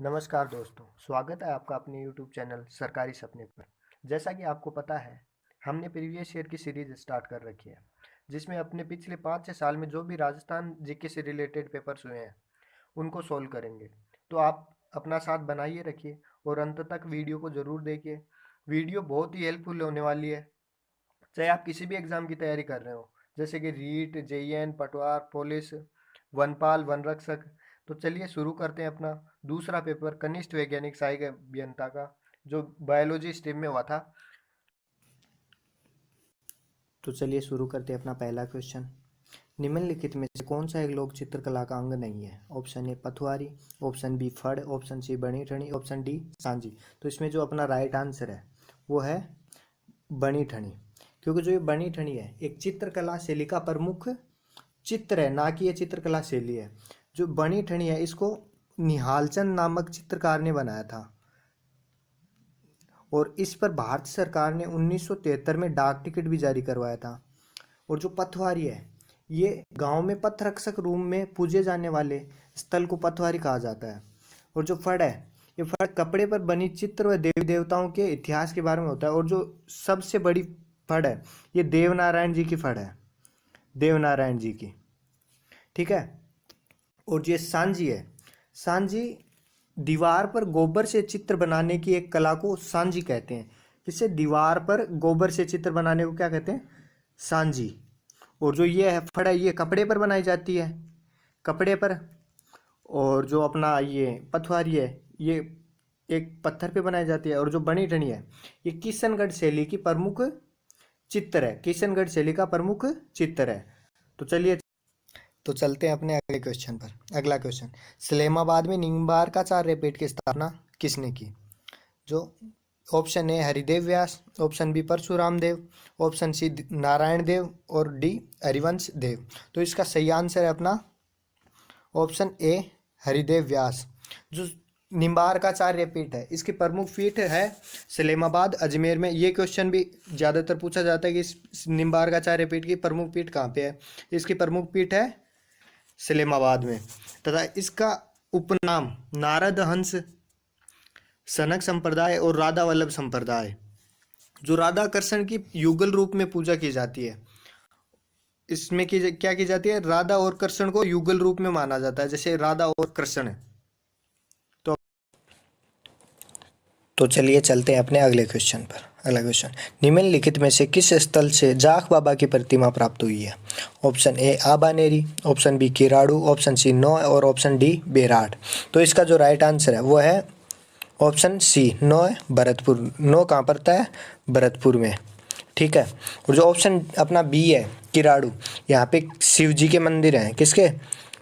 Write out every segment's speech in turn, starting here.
नमस्कार दोस्तों, स्वागत है आपका अपने YouTube चैनल सरकारी सपने पर। जैसा कि आपको पता है, हमने प्रीवियस ईयर की सीरीज स्टार्ट कर रखी है, जिसमें अपने पिछले 5-6 साल में जो भी राजस्थान जीके से रिलेटेड पेपर्स हुए हैं, उनको सोल्व करेंगे। तो आप अपना साथ बनाइए रखिए और अंत तक वीडियो को ज़रूर देखिए। वीडियो बहुत ही हेल्पफुल होने वाली है, चाहे आप किसी भी एग्ज़ाम की तैयारी कर रहे हो, जैसे कि रीट, जेईएन, पटवार, पुलिस, वनपाल, वनरक्षक। तो चलिए शुरू करते हैं अपना दूसरा पेपर, कनिष्ठ वैज्ञानिक सहायक अभियंता का, जो बायोलॉजी स्ट्रीम में हुआ था। तो चलिए शुरू करते हैं अपना पहला क्वेश्चन। निम्नलिखित में से कौन सा एक लोक चित्रकला का अंग नहीं है? ऑप्शन ए पथवारी, ऑप्शन बी फड़, ऑप्शन सी बनी ठनी, ऑप्शन डी सांझी। तो इसमें जो अपना राइट आंसर है वो है बनी ठनी, क्योंकि जो ये बनी ठनी है एक चित्रकला शैली का प्रमुख चित्र है, ना कि ये चित्रकला शैली है। जो बनी ठनी है इसको निहालचंद नामक चित्रकार ने बनाया था और इस पर भारत सरकार ने 1973 में डाक टिकट भी जारी करवाया था। और जो पथवारी है ये गांव में पथ रक्षक रूप में पूजे जाने वाले स्थल को पथवारी कहा जाता है। और जो फड़ है ये फड़ कपड़े पर बनी चित्र व देवी देवताओं के इतिहास के बारे में होता है। और जो सबसे बड़ी फड़ है ये देवनारायण जी की फड़ है, देवनारायण जी की, ठीक है। और ये सांझी है, सांझी दीवार पर गोबर से चित्र बनाने की एक कला को सांझी कहते हैं। जिससे दीवार पर गोबर से चित्र बनाने को क्या कहते हैं? सांझी। और जो ये है फड़ है ये कपड़े पर बनाई जाती है, कपड़े पर। और जो अपना ये पथवारी है ये एक पत्थर पे बनाई जाती है। और जो बनी ठनी है ये किशनगढ़ शैली की प्रमुख चित्र है, किशनगढ़ शैली का प्रमुख चित्र है। तो चलिए तो चलते हैं अपने अगले क्वेश्चन पर। अगला क्वेश्चन, सलेमाबाद में निम्बार्काचार्य पीठ की स्थापना किसने की? जो option A Haridev Vyas, option B Parshuram Dev, option C Narayan Dev और डी हरिवंश देव। तो इसका सही आंसर है अपना ऑप्शन ए हरिदेव व्यास। जो निम्बार्काचार्य पीठ है इसकी प्रमुख पीठ है सलेमाबाद अजमेर में। ये क्वेश्चन भी ज़्यादातर पूछा जाता है कि इस निम्बार्काचार्य पीठ की प्रमुख पीठ कहाँ पे है? इसकी प्रमुख पीठ है सलेमाबाद में। तथा इसका उपनाम नारद हंस, सनक संप्रदाय और राधा वल्लभ संप्रदाय। जो राधा कृष्ण की युगल रूप में पूजा की जाती है, इसमें क्या की जाती है? राधा और कृष्ण को युगल रूप में माना जाता है, जैसे राधा और कृष्ण है। तो चलिए चलते हैं अपने अगले क्वेश्चन पर। अगला क्वेश्चन, निम्नलिखित में से किस स्थल से जाख बाबा की प्रतिमा प्राप्त हुई है? Option A Abaneri, option B Kiradu, option C नौ और ऑप्शन डी बेराट। तो इसका जो राइट आंसर है वो है ऑप्शन सी नौ, भरतपुर। नौ कहाँ पड़ता है? भरतपुर में, ठीक है। और जो ऑप्शन अपना बी है किराड़ू, यहाँ पे शिव जी के मंदिर हैं। किसके?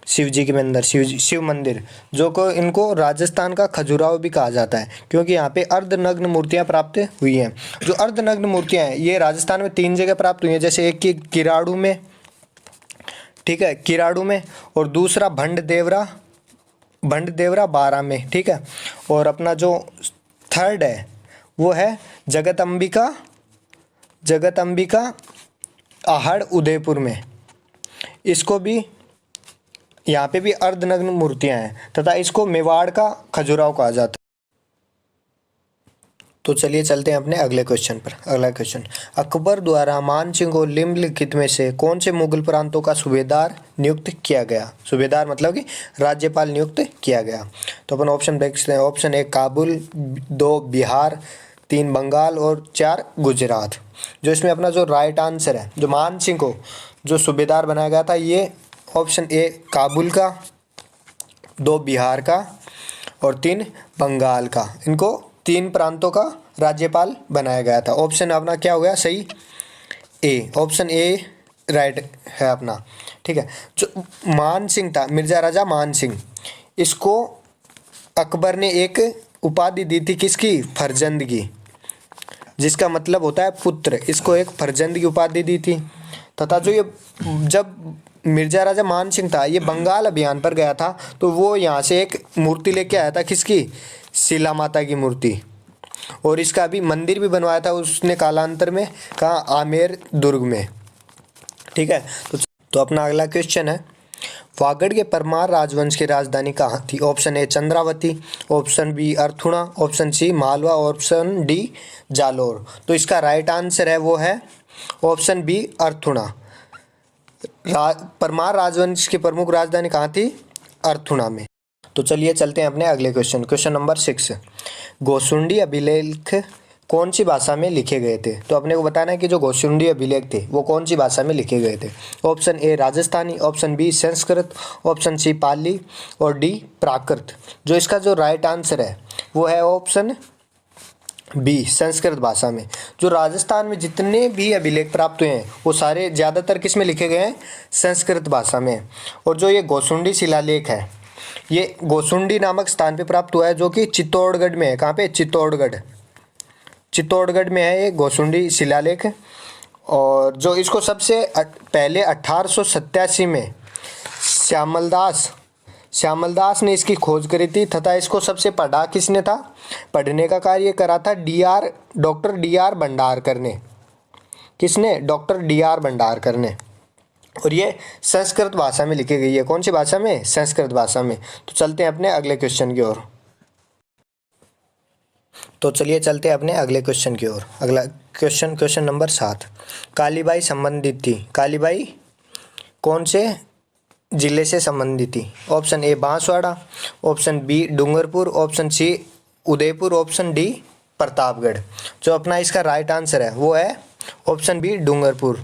शिव जी के मंदिर, शिव मंदिर, जो को इनको राजस्थान का खजुराहो भी कहा जाता है, क्योंकि यहाँ पे अर्धनग्न मूर्तियाँ प्राप्त हुई हैं। जो अर्धनग्न मूर्तियाँ हैं ये राजस्थान में 3 जगह प्राप्त हुई हैं, जैसे एक की किराड़ू में, ठीक है, किराड़ू में, और दूसरा भंड देवरा बारा में, ठीक है। और अपना जो थर्ड है वो है जगत अंबिका आहड़ उदयपुर में। इसको भी, यहाँ पे भी अर्धनग्न मूर्तियां हैं तथा इसको मेवाड़ का खजुराहो कहा जाता है। तो चलिए चलते हैं अपने अगले क्वेश्चन पर। अगला क्वेश्चन, अकबर द्वारा मानसिंह को निम्नलिखित में से कौन से मुगल प्रांतों का सूबेदार नियुक्त किया गया? सूबेदार मतलब कि राज्यपाल नियुक्त किया गया। तो अपन ऑप्शन देखते हैं। ऑप्शन ए काबुल, 2 बिहार, 3 बंगाल और 4 गुजरात। जो इसमें अपना जो राइट आंसर है, जो मानसिंह को जो सूबेदार बनाया गया था, ये ऑप्शन ए काबुल का, 2 बिहार का और 3 बंगाल का। इनको 3 प्रांतों का राज्यपाल बनाया गया था। ऑप्शन अपना क्या हो गया सही? ए, ऑप्शन ए राइट है अपना, ठीक है। जो मान सिंह था, मिर्जा राजा मान सिंह, इसको अकबर ने एक उपाधि दी थी, किसकी? फरजंद की, जिसका मतलब होता है पुत्र। इसको एक फरजंद की उपाधि दी थी। तथा जो ये जब मिर्जा राजा मान सिंह था ये बंगाल अभियान पर गया था, तो वो यहाँ से एक मूर्ति लेके आया था, किसकी? शिला माता की मूर्ति। और इसका अभी मंदिर भी बनवाया था उसने कालांतर में, कहाँ? आमेर दुर्ग में, ठीक है। तो अपना अगला क्वेश्चन है, वागड़ के परमार राजवंश की राजधानी कहाँ थी? Option A Chandravati, option B Arthuna, option C Malwa, option D Jalore. तो इसका राइट आंसर है वो है ऑप्शन बी अर्थुणा। परमार राजवंश की प्रमुख राजधानी कहाँ थी? अर्थुणा में। तो चलिए चलते हैं अपने अगले क्वेश्चन नंबर 6। गोसुंडी अभिलेख कौन सी भाषा में लिखे गए थे? तो अपने को बताना है कि जो गोसुंडी अभिलेख थे वो कौन सी भाषा में लिखे गए थे। Option A Rajasthani, option B Sanskrit, option C Pali और डी प्राकृत। जो इसका जो राइट आंसर है वो है ऑप्शन बी संस्कृत भाषा में। जो राजस्थान में जितने भी अभिलेख प्राप्त हुए हैं वो सारे ज़्यादातर किस में लिखे गए हैं? संस्कृत भाषा में। और जो ये गोसुंडी शिलालेख है ये गोसुंडी नामक स्थान पे प्राप्त हुआ है जो कि चित्तौड़गढ़ में है। कहाँ पे? चित्तौड़गढ़ में है ये गोसुंडी शिलालेख। और जो इसको सबसे पहले 1887 में श्यामलदास ने इसकी खोज करी थी तथा इसको सबसे पढ़ा किसने था? पढ़ने का कार्य करा था डॉक्टर डी आर भंडारकर ने। किसने? डॉक्टर डी आर भंडारकर ने। और ये संस्कृत भाषा में लिखी गई है। कौन सी भाषा में? संस्कृत भाषा में। तो चलते हैं अपने अगले क्वेश्चन की ओर। तो चलिए चलते हैं अपने अगले क्वेश्चन की ओर। अगला क्वेश्चन नंबर 7। कालीबाई संबंधित थी। कालीबाई कौन से जिले से संबंधित थी? Option A Banswara, option B Dungarpur, option C Udaipur, option D Pratapgarh. जो अपना इसका राइट आंसर है वो है ऑप्शन बी डूंगरपुर।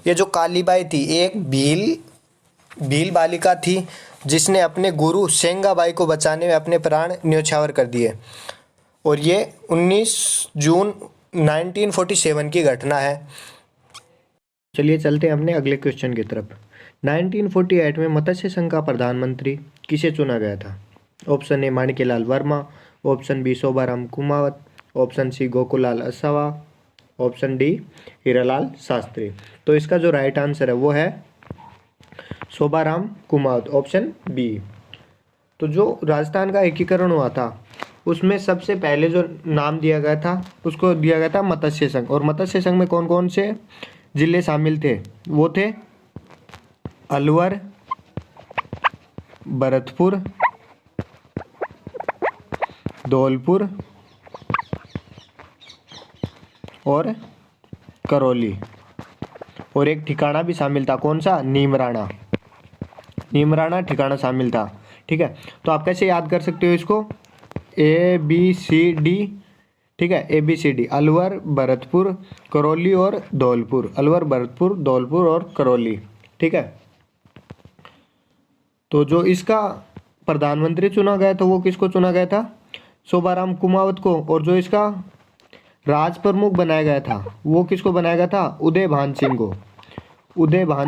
ये जो कालीबाई थी एक भील बालिका थी जिसने अपने गुरु सेंगाबाई को बचाने में अपने प्राण न्योछावर कर दिए। और ये 19 जून 1947 की घटना है। चलिए चलते हैं अपने अगले क्वेश्चन की तरफ। 1948 में मत्स्य संघ का प्रधानमंत्री किसे चुना गया था? Option A Manikyalal Verma, option B Shobharam Kumawat, option C Gokulal Asawa, option D Hiralal Shastri. तो इसका जो राइट आंसर है वो है शोभाराम कुमावत, ऑप्शन बी। तो जो राजस्थान का एकीकरण हुआ था उसमें सबसे पहले जो नाम दिया गया था उसको दिया गया था मत्स्य संघ। और मत्स्य संघ में कौन कौन से जिले शामिल थे? वो थे अलवर, भरतपुर, धौलपुर और करौली। और एक ठिकाना भी शामिल था। कौन सा? नीमराणा ठिकाना शामिल था। ठीक है, तो आप कैसे याद कर सकते हो इसको? ABCD। ठीक है, ABCD अलवर, भरतपुर, करौली और धौलपुर। अलवर, भरतपुर, धौलपुर और करौली। ठीक है, तो जो इसका प्रधानमंत्री चुना गया था वो किसको चुना गया था? शोभाराम कुमावत को। और जो इसका राज प्रमुख बनाया गया था वो किसको बनाया गया था? उदय भान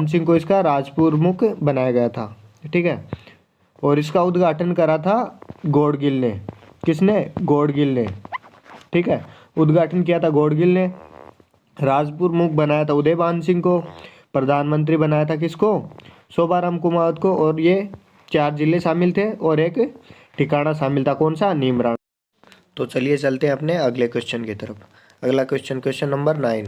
सिंह को इसका राज प्रमुख बनाया गया था। ठीक है, और इसका उद्घाटन करा था गौड़गिल ने। किसने? गौड़गिल ने। ठीक है, उद्घाटन किया था गौड़गिल ने। राज प्रमुख बनाया था उदय भान सिंह को। प्रधानमंत्री बनाया था किसको? शोभाराम कुमावत को। और ये 4 जिले शामिल थे और एक ठिकाना शामिल था। कौन सा? नीमराणा। तो चलिए चलते हैं अपने अगले क्वेश्चन की तरफ। अगला क्वेश्चन नंबर 9।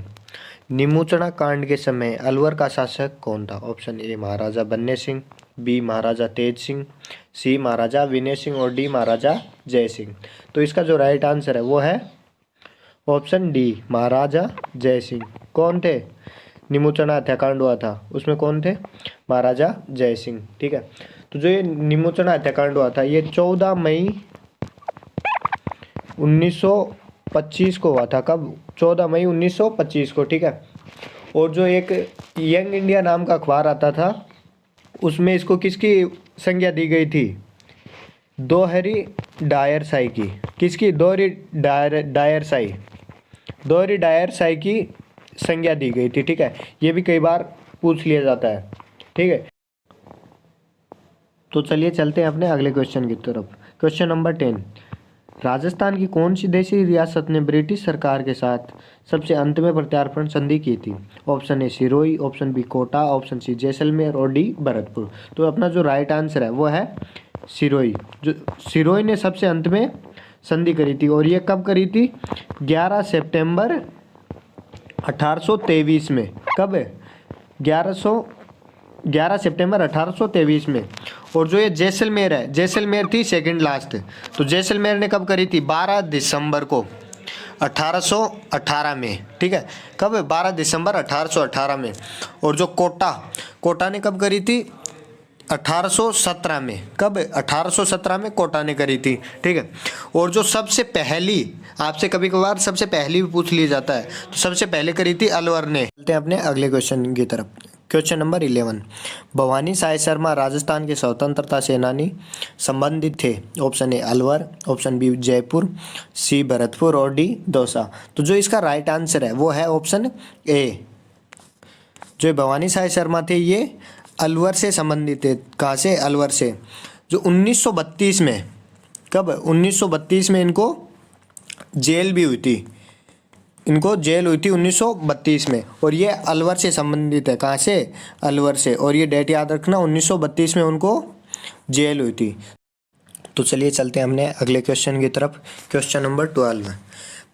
निमुचना कांड के समय अलवर का शासक कौन था? ऑप्शन ए महाराजा बन्ने सिंह, बी महाराजा तेज सिंह, सी महाराजा विनय सिंह और डी महाराजा जय सिंह। तो इसका जो राइट आंसर है वो है ऑप्शन डी महाराजा जय सिंह। कौन थे? निमुचना हत्याकांड हुआ था उसमें कौन थे? महाराजा जय सिंह। ठीक है, तो जो ये निमुचना हत्याकांड हुआ था ये 14 मई 1925 को हुआ था। कब? 14 मई 1925 को। ठीक है, और जो एक यंग इंडिया नाम का अखबार आता था उसमें इसको किसकी संज्ञा दी गई थी? दोहरी डायर साई की। किसकी? दोहरी डायर साई की संज्ञा दी गई थी। ठीक है, ये भी कई बार पूछ लिया जाता है। ठीक है, तो चलिए चलते हैं अपने अगले क्वेश्चन की तरफ। Question number 10। राजस्थान की कौन सी देशी रियासत ने ब्रिटिश सरकार के साथ सबसे अंत में प्रत्यार्पण संधि की थी? Option A Sirohi, option B Kota, option C Jaisalmer और डी भरतपुर। तो अपना जो राइट आंसर है वो है सिरोही। जो सिरोही ने सबसे अंत में संधि करी थी। और ये कब करी थी? 11 सितंबर 1823 में। कब है? 11 सितंबर 1823 में। और जो ये जैसलमेर है, जैसलमेर थी सेकंड लास्ट। तो जैसलमेर ने कब करी थी? 12 दिसंबर को 1818 में, ठीक है। कब? 12 दिसंबर 1818 में। और जो कोटा, कोटा ने कब करी थी? 1817 में। कब? 1817 में कोटा ने करी थी, ठीक है। और जो सबसे पहली, आपसे कभी कभार सबसे पहली भी पूछ लिया जाता है, तो सबसे पहले करी थी अलवर ने। चलते हैं अपने अगले क्वेश्चन की तरफ। क्वेश्चन नंबर 11, भवानी साय शर्मा राजस्थान के स्वतंत्रता सेनानी संबंधित थे। Option A Alwar, option B Jaipur, C Bharatpur और डी दौसा। तो जो इसका राइट आंसर है वो है ऑप्शन ए। जो भवानी साय शर्मा थे ये अलवर से संबंधित थे। कहाँ से? अलवर से। जो 1932 में, कब? 1932 में इनको जेल भी हुई थी, इनको जेल हुई थी 1932 में। और ये अलवर से संबंधित है। कहाँ से? अलवर से। और ये डेट याद रखना, 1932 में उनको जेल हुई थी। तो चलिए चलते हैं हमने अगले क्वेश्चन की तरफ। क्वेश्चन नंबर 12,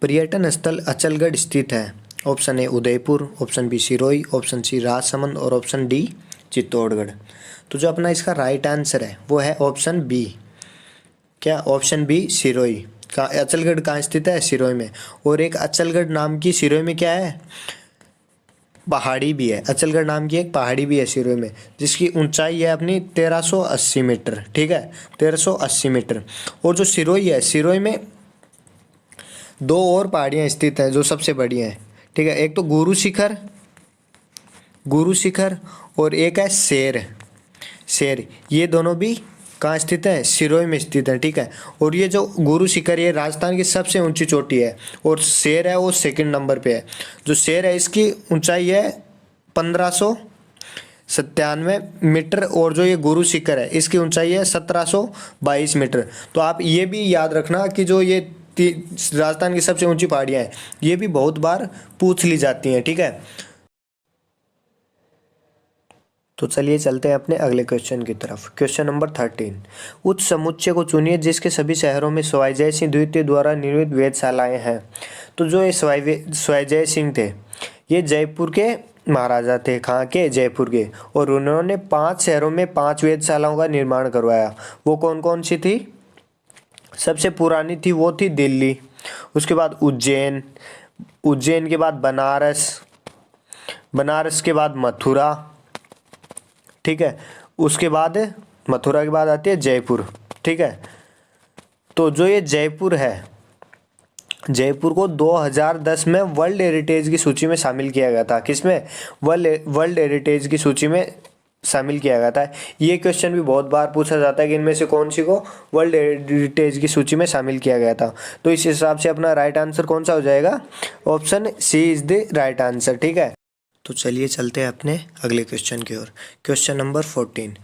पर्यटन स्थल अचलगढ़ स्थित है। Option A Udaipur, option B Sirohi, option C Rajsamand और ऑप्शन डी चित्तौड़गढ़। तो जो अपना इसका राइट आंसर है वो है ऑप्शन बी। क्या? Option B Sirohi. का अचलगढ़ कहाँ स्थित है? सिरोही में। और एक अचलगढ़ नाम की सिरोही में क्या है? पहाड़ी भी है। अचलगढ़ नाम की एक पहाड़ी भी है सिरोही में, जिसकी ऊंचाई है अपनी 1380 मीटर, ठीक है, 1380 मीटर। और जो सिरोही है, सिरोही में दो और पहाड़ियाँ स्थित हैं जो सबसे बड़ी हैं, ठीक है। एक तो गुरु शिखर, गुरु शिखर, और एक है शेर, शेर। ये दोनों भी कहाँ स्थित है? सिरोही में स्थित है, ठीक है। और ये जो गुरु शिखर ये राजस्थान की सबसे ऊंची चोटी है, और शेर है वो सेकंड नंबर पे है। जो शेर है इसकी ऊंचाई है 1597 मीटर, और जो ये गुरु शिखर है इसकी ऊंचाई है 1722 मीटर। तो आप ये भी याद रखना कि जो ये राजस्थान की सबसे ऊंची पहाड़ियाँ हैं ये भी बहुत बार पूछ ली जाती हैं, ठीक है। तो चलिए चलते हैं अपने अगले क्वेश्चन की तरफ। क्वेश्चन नंबर 13, उस समुच्चय को चुनिए जिसके सभी शहरों में सवाई सिंह द्वितीय द्वारा निर्मित वेधशालाएं हैं। तो जो ये सवाई सिंह थे ये जयपुर के महाराजा थे। कहाँ के? जयपुर के। और उन्होंने 5 शहरों में 5 वेधशालाओं का निर्माण करवाया। वो कौन कौन सी थी? सबसे पुरानी थी वो थी दिल्ली, उसके बाद उज्जैन, उज्जैन के बाद बनारस, बनारस के बाद मथुरा, ठीक है। उसके बाद मथुरा के बाद आती है जयपुर, ठीक है। तो जो ये जयपुर है, जयपुर को 2010 में वर्ल्ड हेरिटेज की सूची में शामिल किया गया था। किसमें? वर्ल्ड हेरिटेज की सूची में शामिल किया गया था। ये क्वेश्चन भी बहुत बार पूछा जाता है कि इनमें से कौन सी को वर्ल्ड हेरिटेज की सूची में शामिल किया गया था। तो इस हिसाब से अपना राइट आंसर कौन सा हो जाएगा? Option C is the right answer, ठीक है। तो चलिए चलते हैं अपने अगले क्वेश्चन की ओर। क्वेश्चन नंबर 14,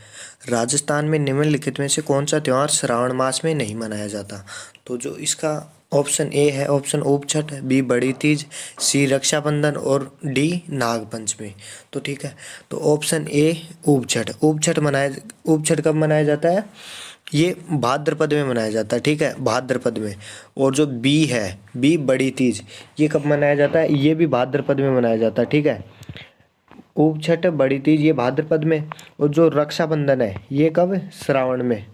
राजस्थान में निम्नलिखित में से कौन सा त्यौहार श्रावण मास में नहीं मनाया जाता? तो जो इसका ऑप्शन ए है ऑप्शन ऊप छठ, बी बड़ी तीज, सी रक्षाबंधन और डी नाग पंचमी। तो ठीक है, तो ऑप्शन ए ऊप छठ। ऊप छठ कब मनाया जाता है? ये भाद्रपद में मनाया जाता है, ठीक है, भाद्रपद में। और जो बी है, बी बड़ी तीज, ये कब मनाया जाता है? ये भी भाद्रपद में मनाया जाता है, ठीक है। ऊप छठ बड़ी तीज ये भाद्रपद में, और जो रक्षाबंधन है ये कब? श्रावण में,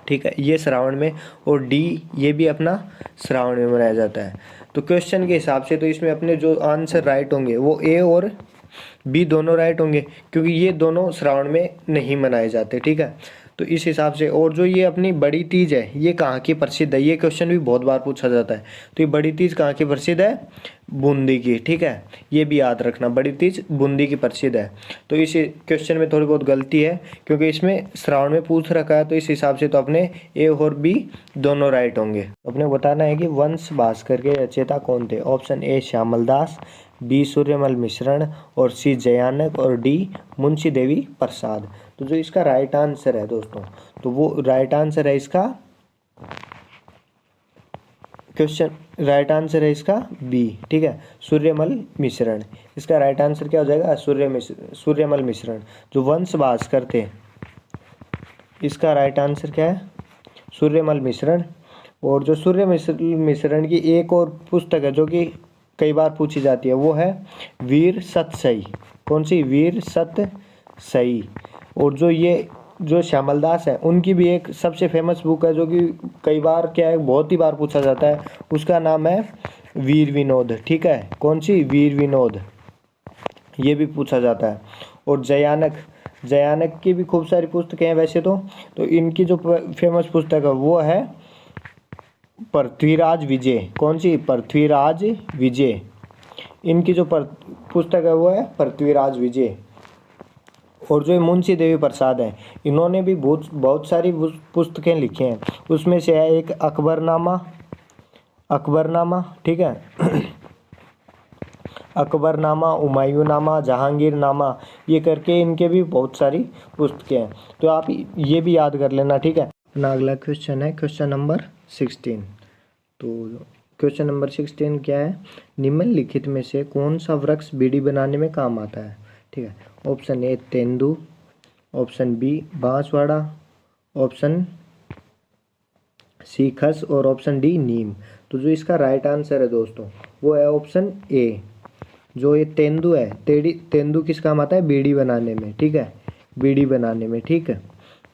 ठीक है, ये श्रावण में। और डी ये भी अपना श्रावण में मनाया जाता है। तो क्वेश्चन के हिसाब से तो इसमें अपने जो आंसर राइट होंगे वो ए और बी दोनों राइट होंगे, क्योंकि ये दोनों श्रावण में नहीं मनाए जाते, ठीक है। तो इस हिसाब से, और जो ये अपनी बड़ी तीज है ये कहाँ की प्रसिद्ध है? ये क्वेश्चन भी बहुत बार पूछा जाता है। तो ये बड़ी तीज कहाँ की प्रसिद्ध है? बूंदी की, ठीक है। ये भी याद रखना, बड़ी तीज बूंदी की प्रसिद्ध है। तो इस क्वेश्चन में थोड़ी बहुत गलती है, क्योंकि इसमें श्रावण में पूछ रखा है। तो इस हिसाब से तो अपने ए और बी दोनों राइट होंगे। अपने बताना है कि वंश भास्कर के रचयिता कौन थे? Option A Shyamal Das, B Suryamal Mishran, और सी जयानक, और डी मुंशी देवी प्रसाद। तो जो इसका राइट आंसर है दोस्तों, तो वो राइट आंसर है इसका क्वेश्चन, राइट आंसर है इसका बी, ठीक है, सूर्यमल मिश्रण। इसका राइट आंसर क्या हो जाएगा? सूर्यमल मिश्रण। जो वंश भास्कर थे इसका राइट आंसर क्या है? सूर्यमल मिश्रण। और जो मिश्रण की एक और पुस्तक है जो कि कई बार पूछी जाती है वो है वीर सतसई। कौन सी? वीर सतसई। और जो ये जो श्यामल दास है उनकी भी एक सबसे फेमस बुक है, जो कि कई बार क्या है, बहुत ही बार पूछा जाता है, उसका नाम है वीर विनोद। ठीक है, कौन सी? वीर विनोद, ये भी पूछा जाता है। और जयानक, जयानक की भी खूब सारी पुस्तकें हैं वैसे तो इनकी जो फेमस पुस्तक है वो है पृथ्वीराज विजय। कौन सी? पृथ्वीराज विजय। इनकी जो पुस्तक है वो है पृथ्वीराज विजय। और जो मुंशी देवी प्रसाद है, इन्होंने भी बहुत बहुत सारी पुस्तकें लिखी हैं। उसमें से है एक अकबरनामा, अकबरनामा, ठीक है अकबरनामा, हुमायूंनामा, जहांगीरनामा, ये करके इनके भी बहुत सारी पुस्तकें हैं, तो आप ये भी याद कर लेना। ठीक है, अपना अगला क्वेश्चन है क्वेश्चन नंबर 16। तो क्वेश्चन नंबर 16 क्या है? निम्नलिखित में से कौन सा वृक्ष बीड़ी बनाने में काम आता है? ठीक है, ऑप्शन ए तेंदू, option B Banswara, option C खस और ऑप्शन डी नीम। तो जो इसका राइट आंसर है दोस्तों वो है ऑप्शन ए। जो ये तेंदू है, तेंदू किस काम आता है? बीड़ी बनाने में। ठीक है, बीड़ी बनाने में। ठीक है,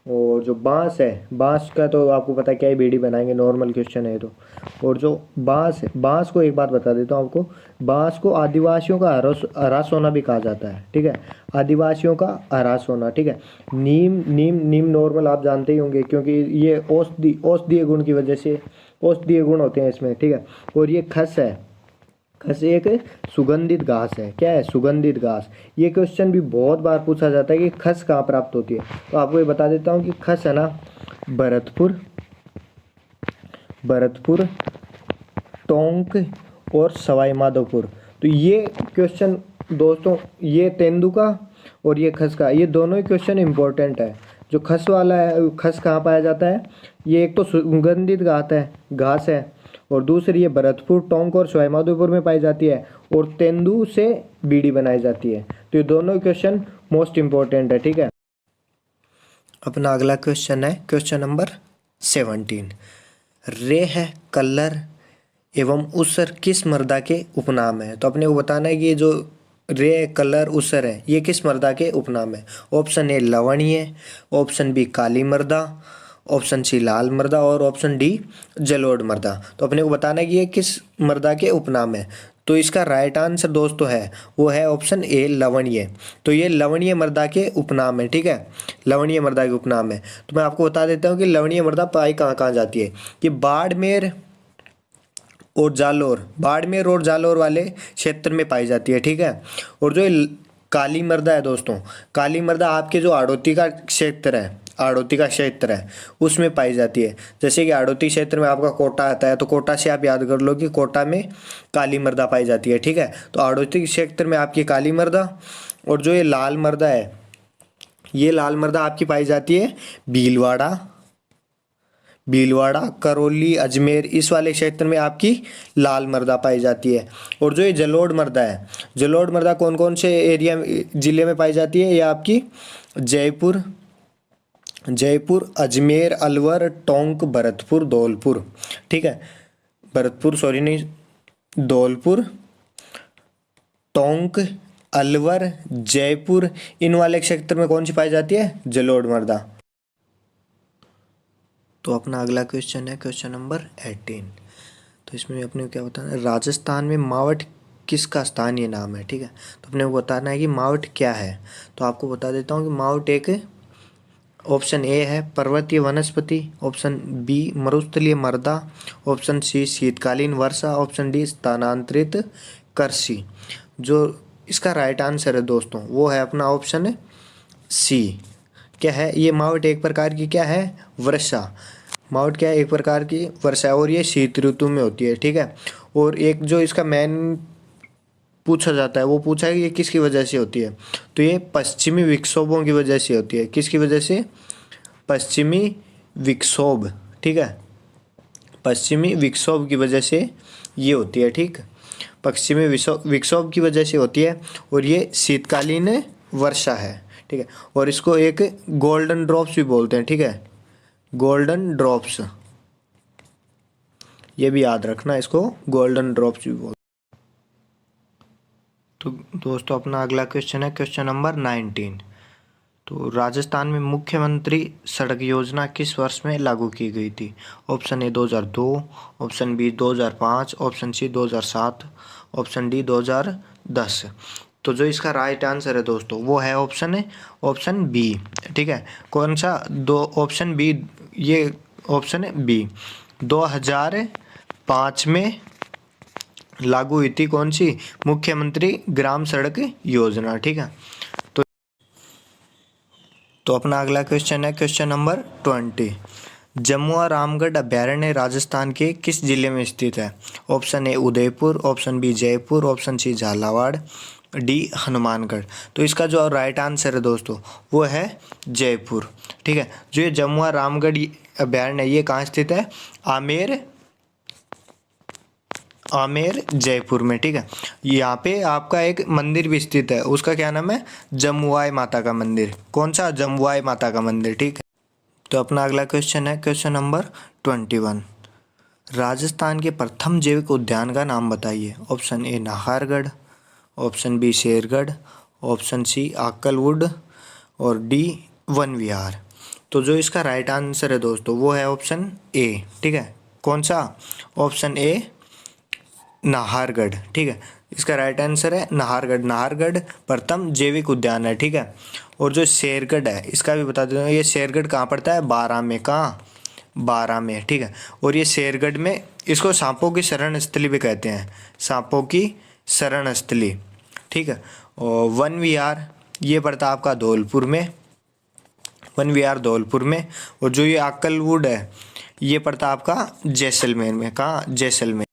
और जो बांस है, बांस का तो आपको पता है क्या है, बीड़ी बनाएंगे, नॉर्मल क्वेश्चन है तो। और जो बांस है, बांस को एक बात बता देता हूँ आपको, बांस को आदिवासियों का हरा सोना भी कहा जाता है। ठीक है, आदिवासियों का हरा सोना। ठीक है, नीम, नीम नॉर्मल आप जानते ही होंगे, क्योंकि ये औषधीय गुण की वजह से, औषधीय गुण होते हैं इसमें। ठीक है, और ये खस है, खस एक सुगंधित घास है। क्या है? सुगंधित घास। ये क्वेश्चन भी बहुत बार पूछा जाता है कि खस कहाँ प्राप्त होती है, तो आपको ये बता देता हूँ कि खस है ना भरतपुर, भरतपुर, टोंक और सवाई माधोपुर। तो ये क्वेश्चन दोस्तों, ये तेंदू का और ये खस का, ये दोनों ही क्वेश्चन इंपॉर्टेंट है। जो खस वाला है, खस कहाँ पाया जाता है? ये एक तो सुगंधित घास है, और दूसरी ये भरतपुर, टोंक और सवाई माधोपुर में पाई जाती है, और तेंदू से बीड़ी बनाई जाती है। तो ये दोनों क्वेश्चन मोस्ट इंपॉर्टेंट है। ठीक है, अपना अगला क्वेश्चन है क्वेश्चन नंबर 17। रेह, कल्लर एवं उसर किस मृदा के उपनाम है? तो अपने को बताना है कि ये जो रे, कलर, उसर है ये किस मृदा के उपनाम है। ऑप्शन ए लवणीय, ऑप्शन बी काली मृदा, ऑप्शन सी लाल मृदा और ऑप्शन डी जलोढ़ मृदा। तो अपने को बताना है कि ये किस मृदा के उपनाम है। तो इसका राइट आंसर दोस्तों है वो है ऑप्शन ए लवणीय। तो ये लवणीय मृदा के उपनाम है। ठीक है, लवणीय मृदा के उपनाम है। तो मैं आपको बता देता हूँ कि लवणीय मृदा पाई कहाँ कहाँ जाती है। कि बाड़मेर और जालोर, बाड़मेर और जालोर वाले क्षेत्र में पाई जाती है। ठीक है, और जो ये काली मृदा है दोस्तों, काली मृदा आपके जो आड़ोती का क्षेत्र है, आड़ोती का क्षेत्र है उसमें पाई जाती है। जैसे कि आड़ोती क्षेत्र में आपका कोटा आता है, तो कोटा से आप याद कर लो कि कोटा में काली मृदा पाई जाती है। ठीक है, तो आड़ोती क्षेत्र में आपकी काली मृदा, और जो ये लाल मृदा है, ये लाल मृदा आपकी पाई जाती है भीलवाड़ा, भीलवाड़ा, करौली, अजमेर, इस वाले क्षेत्र में आपकी लाल मृदा पाई जाती है। और जो ये जलोढ़ मृदा है, जलोढ़ मृदा कौन कौन से एरिया जिले में पाई जाती है? ये आपकी जयपुर, जयपुर, अजमेर, अलवर, टोंक, भरतपुर, धौलपुर। ठीक है, भरतपुर सॉरी नहीं, धौलपुर, टोंक, अलवर, जयपुर, इन वाले क्षेत्र में कौन सी पाई जाती है? जलोढ़ मृदा। तो अपना अगला क्वेश्चन है क्वेश्चन नंबर 18। तो इसमें अपने को क्या बताना है? राजस्थान में मावट किसका स्थानीय नाम है? ठीक है, तो अपने को बताना है कि मावट क्या है। तो आपको बता देता हूँ कि मावट एक, ऑप्शन ए है पर्वतीय वनस्पति, ऑप्शन बी मरुस्थलीय मृदा, ऑप्शन सी शीतकालीन वर्षा, ऑप्शन डी स्थानांतरित कृषि। जो इसका राइट आंसर है दोस्तों वो है अपना ऑप्शन सी। क्या है? ये मावट एक प्रकार की क्या है? वर्षा। मावट क्या है? एक प्रकार की वर्षा है, और ये शीत ऋतु में होती है। ठीक है, और एक जो इसका मेन पूछा जाता है वो पूछा है कि ये किसकी वजह से होती है। तो ये पश्चिमी विक्षोभों की वजह से होती है। किसकी वजह से? पश्चिमी विक्षोभ। ठीक है, पश्चिमी विक्षोभ की वजह से ये होती है। ठीक, पश्चिमी विक्षोभ की वजह से होती है, और ये शीतकालीन वर्षा है। ठीक है, और इसको एक गोल्डन ड्रॉप्स भी बोलते हैं। ठीक है, गोल्डन ड्रॉप्स, ये भी याद रखना, इसको गोल्डन ड्रॉप्स भी बोलते हैं। तो दोस्तों अपना अगला क्वेश्चन है क्वेश्चन नंबर 19। तो राजस्थान में मुख्यमंत्री सड़क योजना किस वर्ष में लागू की गई थी? Option A 2002, option B 2005, option C 2007, option D 2010। तो जो इसका राइट आंसर है दोस्तों वो है ऑप्शन बी। ठीक है, कौन सा? दो, ऑप्शन बी। ये ऑप्शन है बी। 2005 में लागू हुई थी कौन सी? मुख्यमंत्री ग्राम सड़क योजना। ठीक है, तो अपना अगला क्वेश्चन है क्वेश्चन नंबर 20। जम्मू और रामगढ़ अभ्यारण्य राजस्थान के किस जिले में स्थित है? Option A Udaipur, option B Jaipur, option C Jhalawar, D Hanumangarh. तो इसका जो राइट आंसर है दोस्तों वो है जयपुर। ठीक है, जो ये जम्मू और रामगढ़ अभ्यारण्य ये कहाँ स्थित है? आमेर जयपुर में। ठीक है, यहाँ पे आपका एक मंदिर भी स्थित है, उसका क्या नाम है? जमुआई माता का मंदिर। कौन सा? जमुआई माता का मंदिर। ठीक है, तो अपना अगला क्वेश्चन है क्वेश्चन नंबर 21। राजस्थान के प्रथम जैविक उद्यान का नाम बताइए। Option A Nahargarh, option B Shergarh, option C Akalwood और डी वन विहार। तो जो इसका राइट आंसर है दोस्तों वो है ऑप्शन ए। ठीक है, कौन सा? Option A Nahargarh. ठीक है, इसका राइट आंसर है नाहरगढ़। नाहरगढ़ प्रथम जैविक उद्यान है। ठीक है, और जो शेरगढ़ है इसका भी बता देता हूँ, ये शेरगढ़ कहाँ पड़ता है? बारां में। कहाँ? बारां में। ठीक है, और ये शेरगढ़ में इसको सांपों की शरण स्थली भी कहते हैं, सांपों की शरण स्थली। ठीक है, और वन विहार ये पड़ता है आपका धौलपुर में, वन विहार धौलपुर में। और जो ये आकलवुड है ये पड़ता है आपका जैसलमेर में। कहाँ? जैसलमेर।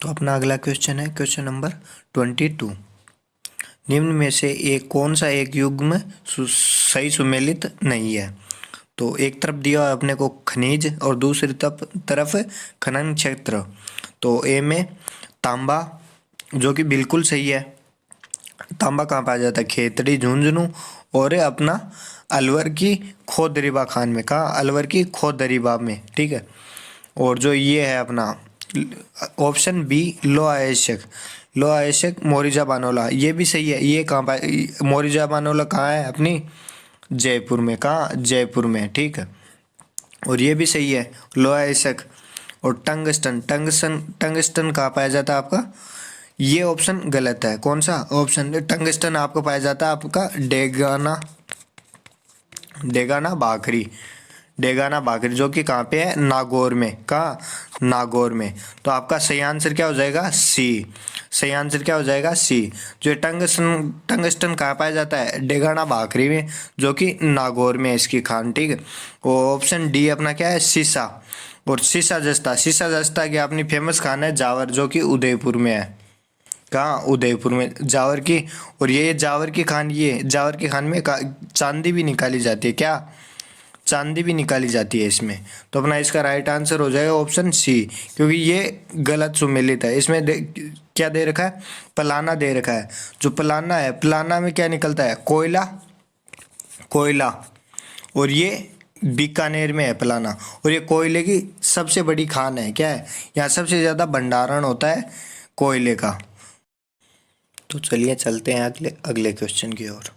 तो अपना अगला क्वेश्चन है क्वेश्चन नंबर 22। निम्न में से एक कौन सा एक युग्म सही सुमेलित नहीं है? तो एक तरफ दिया है अपने को खनिज और दूसरी तरफ खनन क्षेत्र। तो ए में तांबा जो कि बिल्कुल सही है। तांबा कहाँ पाया जाता है? खेतड़ी, झुंझुनू और अपना अलवर की खोद दरिबा खान में। कहाँ? अलवर की खोद दरिबा में। ठीक है, और जो ये है अपना ऑप्शन बी लो आयशक मोरिजा बानोला, ये भी सही है। ये कहाँ पर? मोरिजा बानोला कहाँ है? अपनी जयपुर में। कहाँ? जयपुर में। ठीक है, और ये भी सही है लो आयशक। और टंगस्टन कहाँ पाया जाता है आपका? ये ऑप्शन गलत है। कौन सा ऑप्शन? टंगस्टन आपको पाया जाता है आपका डेगाना बाकरी जो कि कहाँ पे है? नागौर में। कहाँ? नागौर में। तो आपका सही आंसर क्या हो जाएगा? सी। सही आंसर क्या हो जाएगा? सी। जो टंगस्टन कहाँ पाया जाता है? डेगाना बाकरी में जो कि नागौर में है इसकी खान। ठीक है, वो ऑप्शन डी अपना क्या है? सीसा। और सीसा जस्ता की अपनी फेमस खान है जावर जो कि उदयपुर में है। कहाँ? उदयपुर में जावर की। और ये जावर की खान में चांदी भी निकाली जाती है। क्या? चांदी भी निकाली जाती है इसमें। तो अपना इसका राइट आंसर हो जाएगा ऑप्शन सी, क्योंकि ये गलत सुमेलित है। इसमें क्या दे रखा है? पलाना दे रखा है। जो पलाना है, पलाना में क्या निकलता है? कोयला। और ये बीकानेर में है पलाना, और ये कोयले की सबसे बड़ी खान है। क्या है? यहाँ सबसे ज़्यादा भंडारण होता है कोयले का। तो चलिए चलते हैं अगले क्वेश्चन की ओर।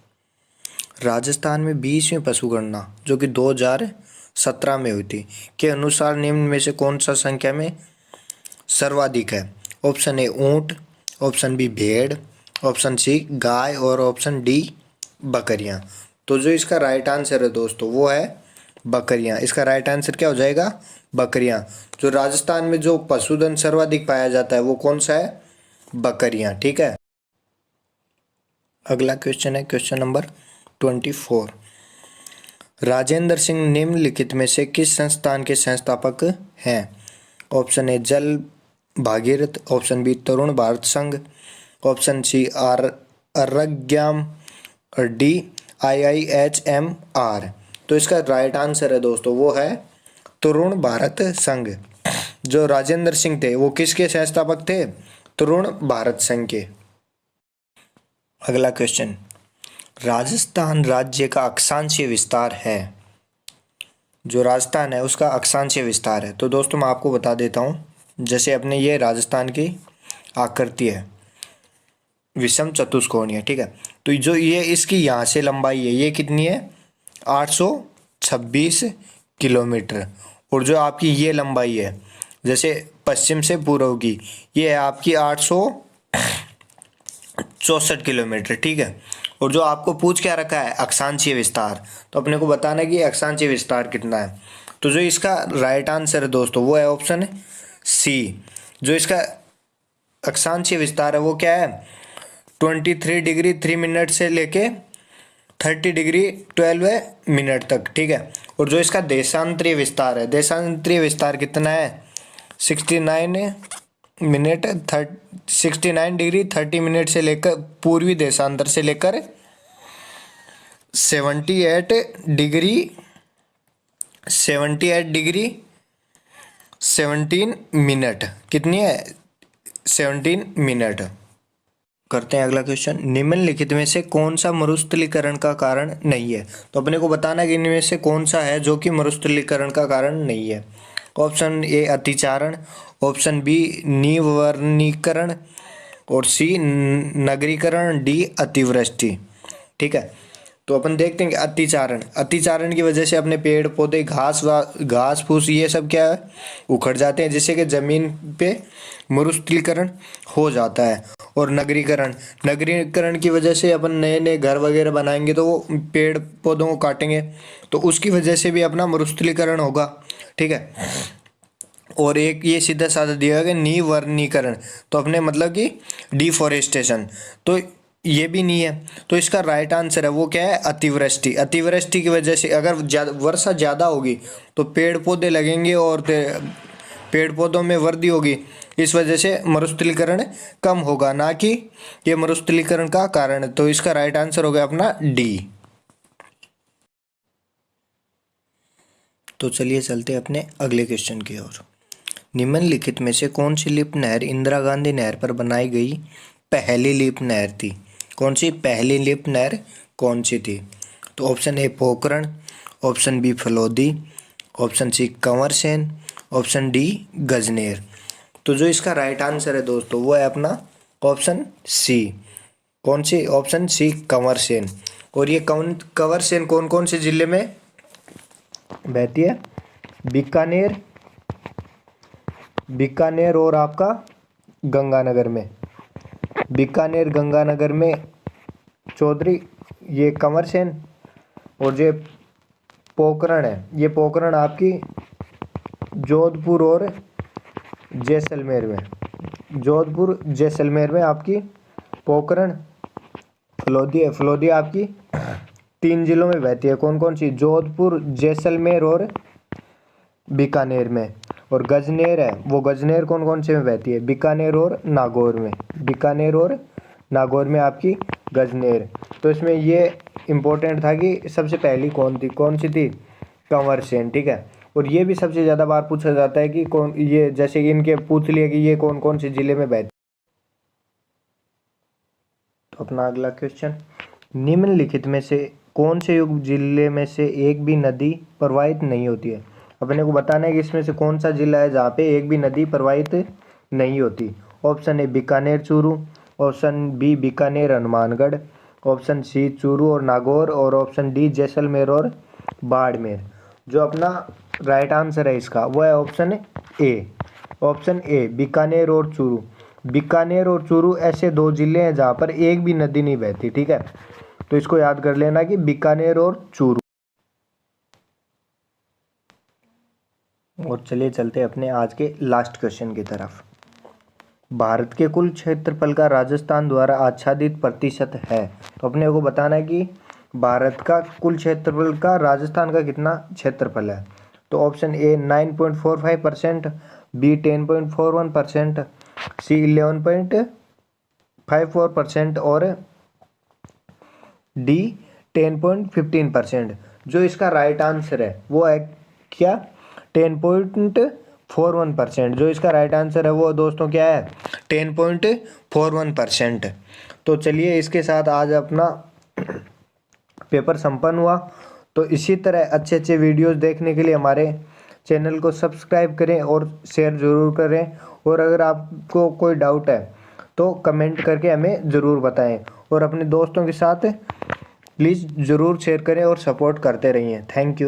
राजस्थान में 20वीं पशु गणना जो कि 2017 में हुई थी के अनुसार निम्न में से कौन सा संख्या में सर्वाधिक है? ऑप्शन ए ऊंट, ऑप्शन बी भेड़, ऑप्शन सी गाय और ऑप्शन डी बकरियां। तो जो इसका राइट आंसर है दोस्तों वो है बकरियां। इसका राइट आंसर क्या हो जाएगा? बकरियां। जो राजस्थान में जो पशुधन सर्वाधिक पाया जाता है वो कौन सा है? बकरियां। ठीक है, अगला क्वेश्चन है क्वेश्चन नंबर 24। राजेंद्र सिंह निम्नलिखित में से किस संस्थान के संस्थापक हैं? ऑप्शन ए जल भागीरथ, ऑप्शन बी तरुण भारत संघ, ऑप्शन सी आर्यग्राम और डी IIHMR। तो इसका राइट आंसर है दोस्तों वो है तरुण भारत संघ। जो राजेंद्र सिंह थे वो किसके संस्थापक थे? तरुण भारत संघ के। अगला क्वेश्चन, राजस्थान राज्य का अक्षांशीय विस्तार है। जो राजस्थान है उसका अक्षांशीय विस्तार है। तो दोस्तों मैं आपको बता देता हूँ, जैसे अपने ये राजस्थान की आकृति है विषम चतुष्कोणीय। ठीक है, तो जो ये इसकी यहाँ से लंबाई है ये कितनी है 826 किलोमीटर। और जो आपकी ये लंबाई है जैसे पश्चिम से पूर्व की ये है आपकी 864 किलोमीटर, ठीक है। और जो आपको पूछ क्या रखा है अक्षांशीय विस्तार, तो अपने को बताना है कि अक्षांशीय विस्तार कितना है। तो जो इसका राइट आंसर है दोस्तों वो है ऑप्शन सी। जो इसका अक्षांशीय विस्तार है वो क्या है 23 डिग्री 3 मिनट से लेके 30 डिग्री 12 मिनट तक, ठीक है। और जो इसका देशांतरीय विस्तार है, देशांतरीय विस्तार कितना है 69 डिग्री 30 मिनट से लेकर पूर्वी देशांतर से लेकर 78 डिग्री 17 मिनट, कितनी है 17 मिनट। करते हैं अगला क्वेश्चन। निम्नलिखित में से कौन सा मरुस्थलीकरण का कारण नहीं है, तो अपने को बताना है कि इनमें से कौन सा है जो कि मरुस्थलीकरण का कारण नहीं है। ऑप्शन ए अतिचारण, ऑप्शन बी निवर्णीकरण और सी नगरीकरण, डी अतिवृष्टि, ठीक है। तो अपन देखते हैं कि अतिचारण की वजह से अपने पेड़ पौधे घास फूस ये सब क्या है उखड़ जाते हैं, जिससे कि जमीन पे मरुस्थलीकरण हो जाता है। और नगरीकरण की वजह से अपन नए नए घर वगैरह बनाएंगे तो वो पेड़ पौधों को काटेंगे तो उसकी वजह से भी अपना मरुस्थलीकरण होगा, ठीक है। और एक ये सीधा साधा दिया गया निवर्णीकरण, तो अपने मतलब कि डिफॉरेस्टेशन, तो ये भी नहीं है। तो इसका राइट आंसर है वो क्या है अतिवृष्टि। अतिवृष्टि की वजह से अगर वर्षा ज़्यादा होगी तो पेड़ पौधे लगेंगे और पेड़ पौधों में वृद्धि होगी, इस वजह से मरुस्थलीकरण कम होगा, ना कि ये मरुस्थलीकरण का कारण है। तो इसका राइट आंसर हो गया अपना डी। तो चलिए चलते अपने अगले क्वेश्चन की ओर। निम्नलिखित में से कौन सी लिफ्ट नहर इंदिरा गांधी नहर पर बनाई गई पहली लिफ्ट नहर थी? कौन सी पहली लिफ्ट नहर कौन सी थी? तो option A Pokhran, option B Phalodi, option C Kanwar Sen, option D Gajner. तो जो इसका राइट आंसर है दोस्तों वो है अपना ऑप्शन सी। कौन C? Option C Kanwar Sen. और ये कंवर सेन कौन कौन से जिले में बहती है? बीकानेर और आपका गंगानगर में। बीकानेर गंगानगर में चौधरी ये कंवर सेन, और जो पोखरण है ये पोखरण आपकी जोधपुर और जैसलमेर में। जोधपुर जैसलमेर में आपकी पोखरण। फलोदी है, फलोदी आपकी 3 जिलों में बहती है। कौन कौन सी? जोधपुर, जैसलमेर और बीकानेर में। और गजनेर है वो गजनेर कौन कौन से में बहती है? बीकानेर और नागौर में। बीकानेर और नागौर में आपकी गजनेर। तो इसमें ये इम्पोर्टेंट था कि सबसे पहली कौन सी थी? कंवर सेन, ठीक है। और ये भी सबसे ज़्यादा बार पूछा जाता है कि कौन, ये जैसे कि इनके पूछ लिया कि ये कौन कौन से जिले में बहती। तो अपना अगला क्वेश्चन, निम्नलिखित में से कौन से जिले में से एक भी नदी प्रवाहित नहीं होती है? अपने को बताना है कि इसमें से कौन सा जिला है जहाँ पे एक भी नदी प्रवाहित नहीं होती। Option A Bikaner Churu, option B Bikaner Hanumangarh, option C Churu और नागौर, और ऑप्शन डी जैसलमेर और बाड़मेर। जो अपना राइट आंसर है इसका वो है option A. Option A Bikaner और चूरू। बीकानेर और चूरू ऐसे 2 जिले हैं जहाँ पर एक भी नदी नहीं बहती, ठीक है। तो इसको याद कर लेना कि बीकानेर और चूरू। और चलिए चलते अपने आज के लास्ट क्वेश्चन की तरफ। भारत के कुल क्षेत्रफल का राजस्थान द्वारा आच्छादित प्रतिशत है? तो अपने को बताना है कि भारत का कुल क्षेत्रफल का राजस्थान का कितना क्षेत्रफल है। तो ऑप्शन ए 9.45%, बी 10.41%, सी 11.54% और डी 10.15%। जो इसका राइट आंसर है वो है क्या? 10.41%। जो इसका राइट आंसर है वो दोस्तों क्या है? 10.41%। तो चलिए इसके साथ आज अपना पेपर संपन्न हुआ। तो इसी तरह अच्छे अच्छे वीडियोस देखने के लिए हमारे चैनल को सब्सक्राइब करें और शेयर ज़रूर करें। और अगर आपको कोई डाउट है तो कमेंट करके हमें ज़रूर बताएं। और अपने दोस्तों के साथ प्लीज़ ज़रूर शेयर करें और सपोर्ट करते रहिए। Thank you.